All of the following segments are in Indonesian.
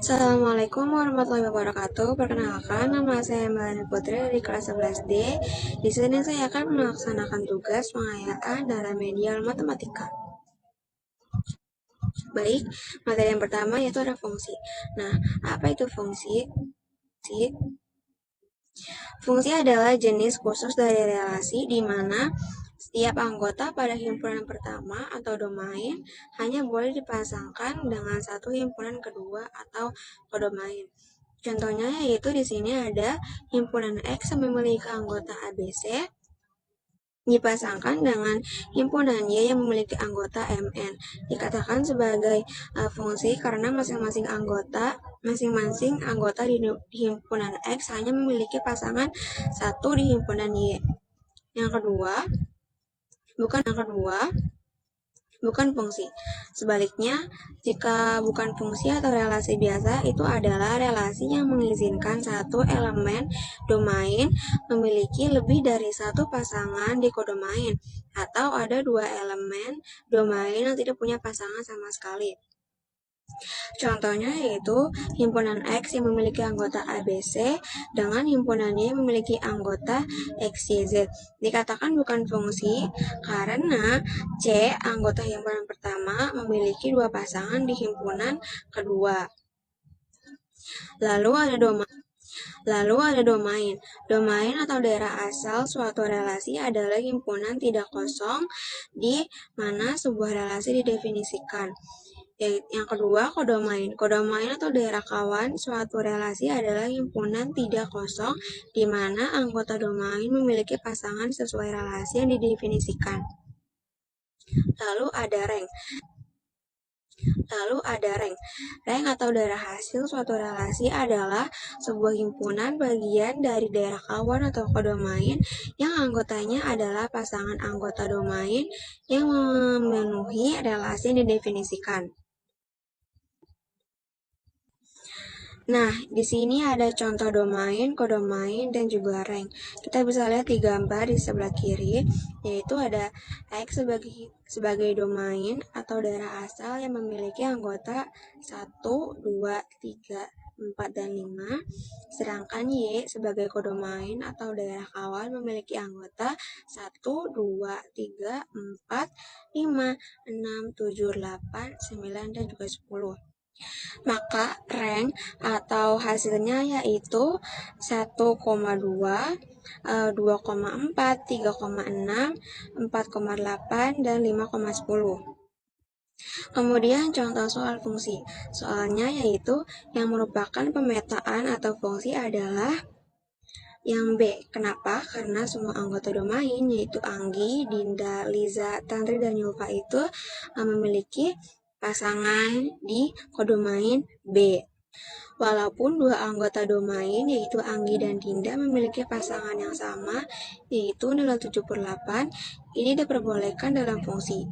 Assalamualaikum warahmatullahi wabarakatuh. Perkenalkan, nama saya Melani Putri dari kelas 11D. Di sini saya akan melaksanakan tugas penghayatan dalam medial matematika. Baik, materi yang pertama yaitu ada fungsi. Nah, apa itu fungsi? Fungsi adalah jenis khusus dari relasi di mana setiap anggota pada himpunan pertama atau domain hanya boleh dipasangkan dengan satu himpunan kedua atau kodomain. Contohnya yaitu di sini ada himpunan X yang memiliki anggota ABC dipasangkan dengan himpunan Y yang memiliki anggota MN. Dikatakan sebagai fungsi karena masing-masing anggota di himpunan X hanya memiliki pasangan satu di himpunan Y. Yang kedua, bukan fungsi. Sebaliknya, jika bukan fungsi atau relasi biasa, itu adalah relasi yang mengizinkan satu elemen domain memiliki lebih dari satu pasangan di kodomain, atau ada dua elemen domain yang tidak punya pasangan sama sekali. Contohnya yaitu himpunan X yang memiliki anggota ABC dengan himpunan Y yang memiliki anggota XYZ. Dikatakan bukan fungsi karena C, anggota himpunan pertama, memiliki dua pasangan di himpunan kedua. Lalu ada domain. Domain atau daerah asal suatu relasi adalah himpunan tidak kosong di mana sebuah relasi didefinisikan. Yang kedua, kodomain. Kodomain atau daerah kawan suatu relasi adalah himpunan tidak kosong di mana anggota domain memiliki pasangan sesuai relasi yang didefinisikan. Lalu ada rank. Rank atau daerah hasil suatu relasi adalah sebuah himpunan bagian dari daerah kawan atau kodomain yang anggotanya adalah pasangan anggota domain yang memenuhi relasi yang didefinisikan. Nah, di sini ada contoh domain, kodomain, dan juga rank. Kita bisa lihat di gambar di sebelah kiri, yaitu ada X sebagai domain atau daerah asal yang memiliki anggota 1, 2, 3, 4, dan 5. Sedangkan Y sebagai kodomain atau daerah kawan memiliki anggota 1, 2, 3, 4, 5, 6, 7, 8, 9, dan juga 10. Maka rank atau hasilnya yaitu 1,2, 2,4, 3,6, 4,8, dan 5,10. Kemudian contoh soal fungsi. Soalnya yaitu yang merupakan pemetaan atau fungsi adalah yang B. Kenapa? Karena semua anggota domain yaitu Anggi, Dinda, Liza, Tantri, dan Yulfa itu memiliki pasangan di kodomain B. Walaupun dua anggota domain yaitu Anggi dan Dinda memiliki pasangan yang sama yaitu nilai 78, ini diperbolehkan dalam fungsi.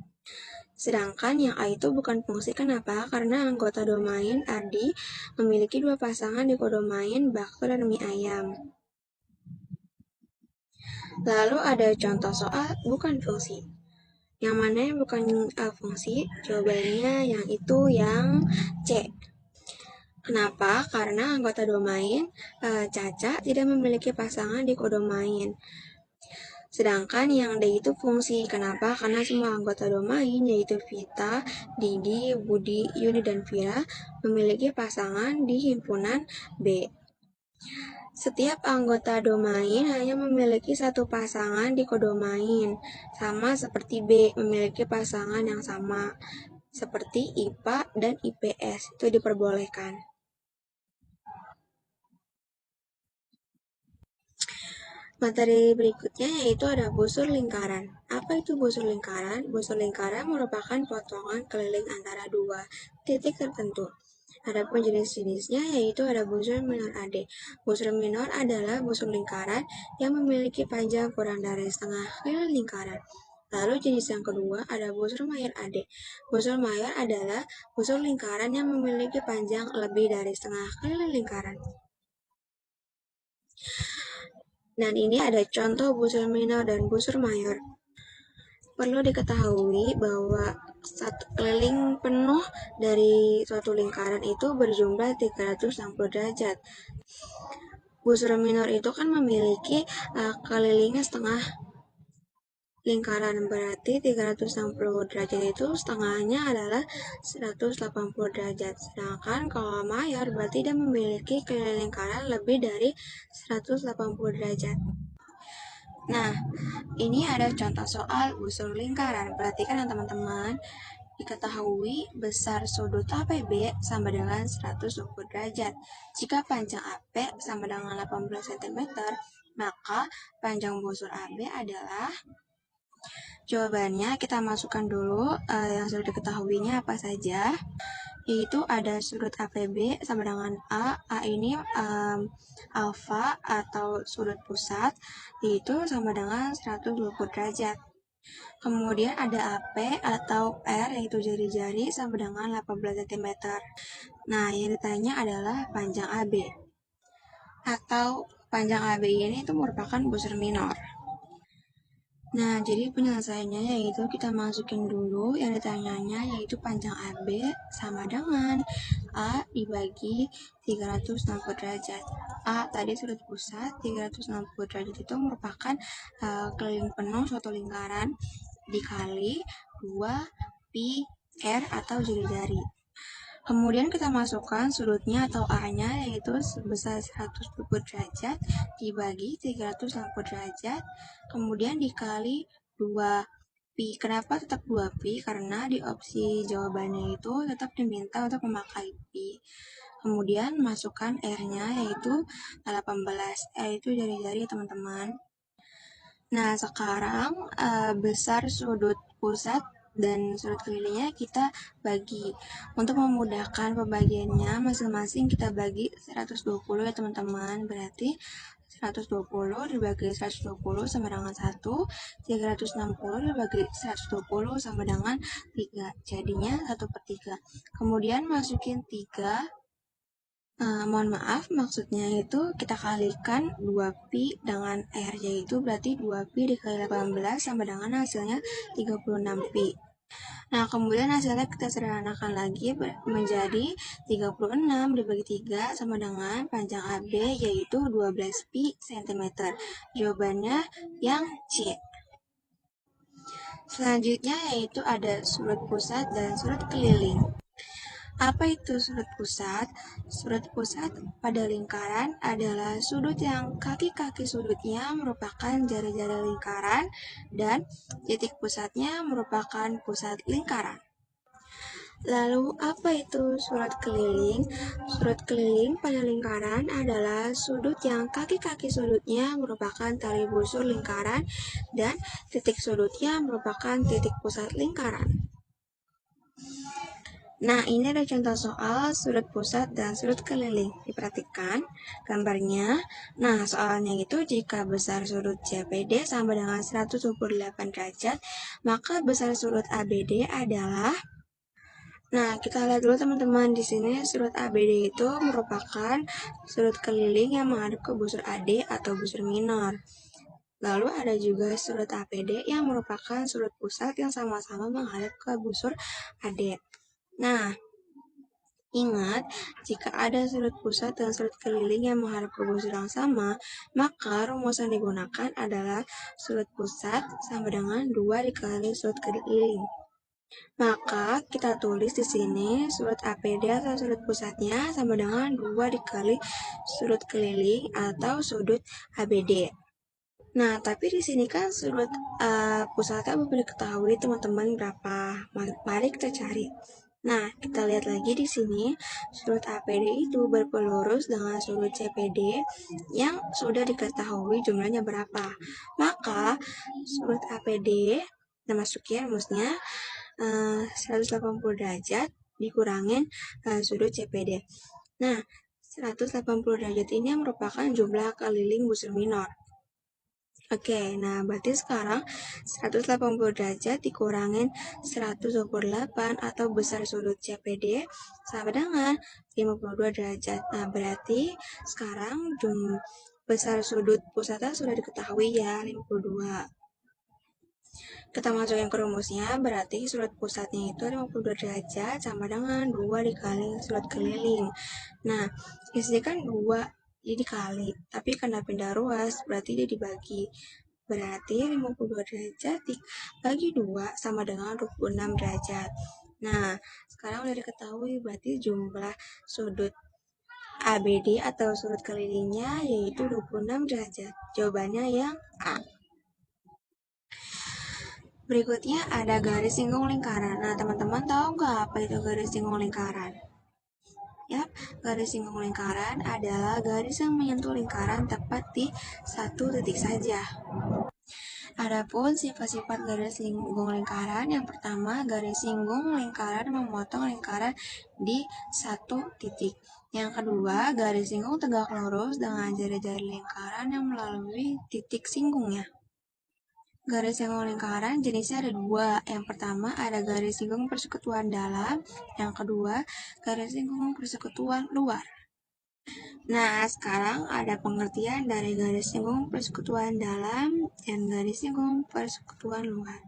Sedangkan yang A itu bukan fungsi. Kenapa? Karena anggota domain Ardi memiliki dua pasangan di kodomain bakso dan mie ayam. Lalu ada contoh soal bukan fungsi. Yang mana yang bukan fungsi? Jawabannya yang itu yang C. Kenapa? Karena anggota domain Caca tidak memiliki pasangan di kodomain. Sedangkan yang D itu fungsi. Kenapa? Karena semua anggota domain yaitu Vita, Didi, Budi, Yuni, dan Vira memiliki pasangan di himpunan B. Setiap anggota domain hanya memiliki satu pasangan di kodomain, sama seperti B memiliki pasangan yang sama, seperti IPA dan IPS, itu diperbolehkan. Materi berikutnya yaitu ada busur lingkaran. Apa itu busur lingkaran? Busur lingkaran merupakan potongan keliling antara dua titik tertentu. Adapun jenis-jenisnya yaitu ada busur minor AD. Busur minor adalah busur lingkaran yang memiliki panjang kurang dari setengah keliling lingkaran. Lalu jenis yang kedua ada busur mayor AD. Busur mayor adalah busur lingkaran yang memiliki panjang lebih dari setengah keliling lingkaran. Dan ini ada contoh busur minor dan busur mayor. Perlu diketahui bahwa satu keliling penuh dari suatu lingkaran itu berjumlah 360 derajat. Busur minor itu kan memiliki kelilingnya setengah lingkaran, berarti 360 derajat itu setengahnya adalah 180 derajat. Sedangkan kalau mayor berarti dia memiliki keliling lingkaran lebih dari 180 derajat. Nah, ini ada contoh soal busur lingkaran. Perhatikan ya teman-teman. Diketahui besar sudut APB sama dengan 120 derajat. Jika panjang AP sama dengan 18 cm, maka panjang busur AB adalah... Jawabannya kita masukkan dulu yang sudah diketahuinya apa saja. Yaitu ada sudut APB sama dengan A ini alfa atau sudut pusat, yaitu sama dengan 120 derajat. Kemudian ada AP atau R, yaitu jari-jari, sama dengan 18 cm. Nah, yang ditanya adalah panjang AB. Atau panjang AB ini itu merupakan busur minor. Nah, jadi penyelesaiannya yaitu kita masukin dulu yang ditanyanya, yaitu panjang AB sama dengan A dibagi 360 derajat. A tadi sudut pusat, 360 derajat itu merupakan keliling penuh suatu lingkaran dikali 2 pi R atau jari-jari. Kemudian kita masukkan sudutnya atau A-nya, yaitu sebesar 120 derajat dibagi 360 derajat, kemudian dikali 2 pi. Kenapa tetap 2 pi? Karena di opsi jawabannya itu tetap diminta untuk memakai pi. Kemudian masukkan R-nya, yaitu 18. R itu jari-jari teman-teman. Nah, sekarang besar sudut pusat dan sudut kelilingnya kita bagi. Untuk memudahkan pembagiannya, masing-masing kita bagi 120 ya teman-teman. Berarti 120 dibagi 120 sama dengan 1, 360 dibagi 120 sama dengan 3. Jadinya 1/3. Kemudian masukin 3. Mohon maaf, maksudnya itu kita kalikan 2 pi dengan R, yaitu berarti 2 pi dikali 18 sama dengan hasilnya 36 pi. Nah, kemudian hasilnya kita sederhanakan lagi menjadi 36 dibagi 3 sama dengan panjang AB, yaitu 12 pi cm. Jawabannya yang C. Selanjutnya yaitu ada sudut pusat dan sudut keliling. Apa itu sudut pusat? Sudut pusat pada lingkaran adalah sudut yang kaki-kaki sudutnya merupakan jari-jari lingkaran dan titik pusatnya merupakan pusat lingkaran. Lalu apa itu sudut keliling? Sudut keliling pada lingkaran adalah sudut yang kaki-kaki sudutnya merupakan tali busur lingkaran dan titik sudutnya merupakan titik pusat lingkaran. Nah, ini ada contoh soal sudut pusat dan sudut keliling. Diperhatikan gambarnya. Nah, soalnya itu jika besar sudut CPD sama dengan 128 derajat, maka besar sudut ABD adalah... Nah, kita lihat dulu teman-teman, di sini sudut ABD itu merupakan sudut keliling yang menghadap ke busur AD atau busur minor. Lalu ada juga sudut APD yang merupakan sudut pusat yang sama-sama menghadap ke busur AD. Nah, ingat, jika ada sudut pusat dan sudut keliling yang menghadap ke busur yang sama, maka rumus yang digunakan adalah sudut pusat sama dengan 2 dikali sudut keliling. Maka kita tulis di sini sudut APD atau sudut pusatnya sama dengan 2 dikali sudut keliling atau sudut ABD. Nah, tapi di sini kan sudut pusatnya belum diketahui teman-teman berapa. Mari kita cari. Nah, kita lihat lagi di sini, sudut APD itu berpelurus dengan sudut CPD yang sudah diketahui jumlahnya berapa. Maka, sudut APD, kita masukin rumusnya, 180 derajat dikurangin sudut CPD. Nah, 180 derajat ini merupakan jumlah keliling busur minor. Oke, nah berarti sekarang 180 derajat dikurangin 128 atau besar sudut CPD sama dengan 52 derajat. Nah, berarti sekarang besar sudut pusatnya sudah diketahui ya, 52. Kita masukin ke rumusnya, berarti sudut pusatnya itu 52 derajat sama dengan 2 dikali sudut keliling. Nah, di sini kan 2 jadi dikali, tapi karena pindah ruas berarti dia dibagi. Berarti 52 derajat dibagi 2 sama dengan 26 derajat. Nah, sekarang udah diketahui berarti jumlah sudut ABD atau sudut kelilingnya yaitu 26 derajat. Jawabannya yang A. Berikutnya ada garis singgung lingkaran. Nah, teman-teman tahu nggak apa itu garis singgung lingkaran? Yap, garis singgung lingkaran adalah garis yang menyentuh lingkaran tepat di satu titik saja. Adapun sifat-sifat garis singgung lingkaran, yang pertama, garis singgung lingkaran memotong lingkaran di satu titik. Yang kedua, garis singgung tegak lurus dengan jari-jari lingkaran yang melalui titik singgungnya. Garis singgung lingkaran jenisnya ada dua. Yang pertama ada garis singgung persekutuan dalam, yang kedua garis singgung persekutuan luar. Nah, sekarang ada pengertian dari garis singgung persekutuan dalam dan garis singgung persekutuan luar.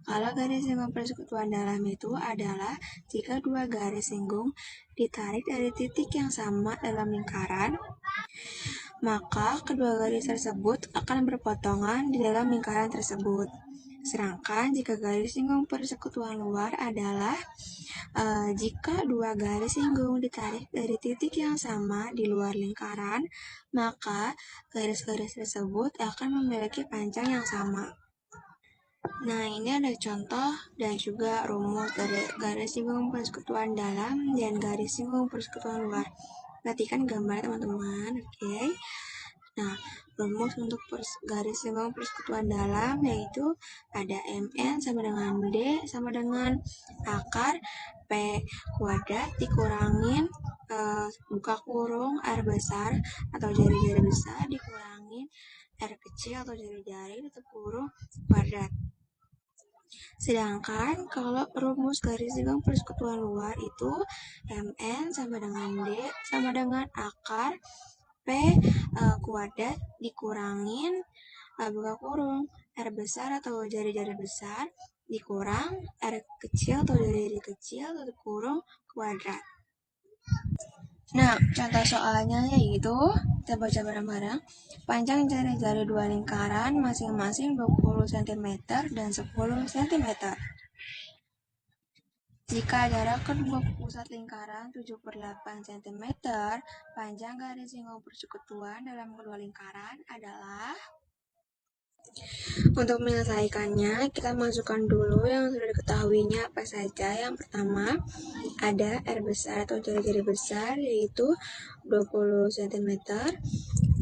Kalau garis singgung persekutuan dalam itu adalah jika dua garis singgung ditarik dari titik yang sama dalam lingkaran, maka kedua garis tersebut akan berpotongan di dalam lingkaran tersebut. Sedangkan jika garis singgung persekutuan luar adalah jika dua garis singgung ditarik dari titik yang sama di luar lingkaran, maka garis-garis tersebut akan memiliki panjang yang sama. Nah, ini ada contoh dan juga rumus dari garis singgung persekutuan dalam dan garis singgung persekutuan luar. Perhatikan gambar teman-teman, oke? Nah, rumus untuk garis singgung persekutuan dalam yaitu ada MN sama dengan D sama dengan akar P kuadrat dikurangin buka kurung R besar atau jari-jari besar dikurangin R kecil atau jari-jari tutup kurung kuadrat. Sedangkan kalau rumus garis singgung persekutuan luar itu MN sama dengan D sama dengan akar P kuadrat dikurangin buka kurung R besar atau jari-jari besar dikurang R kecil atau jari-jari kecil tutup kurung kuadrat. Nah, contoh soalnya yaitu kita baca bareng-bareng. Panjang jari-jari dua lingkaran masing-masing 20 cm dan 10 cm. Jika jarak kedua pusat lingkaran 7/8 cm, panjang garis singgung persekutuan dalam kedua lingkaran adalah. Untuk menyelesaikannya, kita masukkan dulu yang sudah diketahuinya apa saja. Yang pertama, ada R besar atau jari-jari besar, yaitu 20 cm.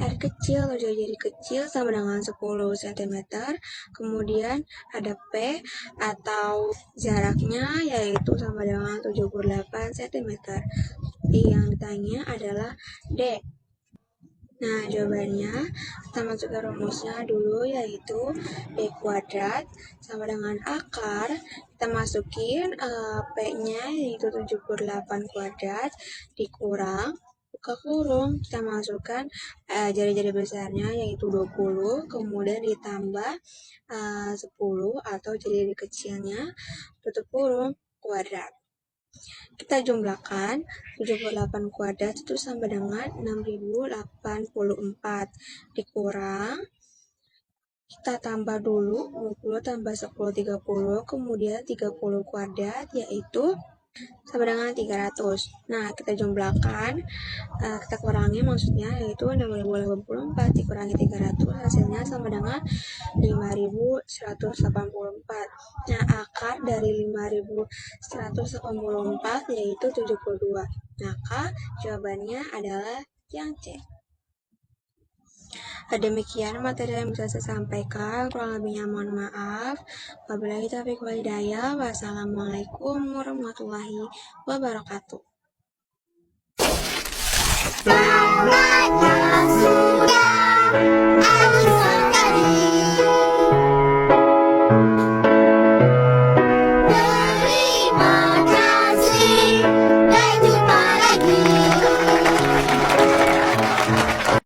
R kecil atau jari-jari kecil sama dengan 10 cm. Kemudian ada P atau jaraknya, yaitu sama dengan 78 cm. Yang ditanya adalah D. Nah, jawabannya kita masukkan rumusnya dulu, yaitu D kuadrat sama dengan akar. Kita masukin P-nya yaitu 78 kuadrat dikurang buka kurung. Kita masukkan jari-jari besarnya yaitu 20, kemudian ditambah 10 atau jari-jari kecilnya tutup kurung kuadrat. Kita jumlahkan 78 kuadrat itu sama dengan 6084 dikurang kita tambah dulu 20 tambah 10 30, kemudian 30 kuadrat yaitu sama dengan 300. Nah, kita jumlahkan, kita kurangi maksudnya yaitu 6084 dikurangi 300 hasilnya sama dengan 5184. Nah, akar dari 5184 yaitu 72. Maka jawabannya adalah yang C. Demikian materi yang bisa saya sampaikan, kurang lebihnya mohon maaf. Wabillahi taufiq wal hidayah. Wassalamualaikum warahmatullahi wabarakatuh.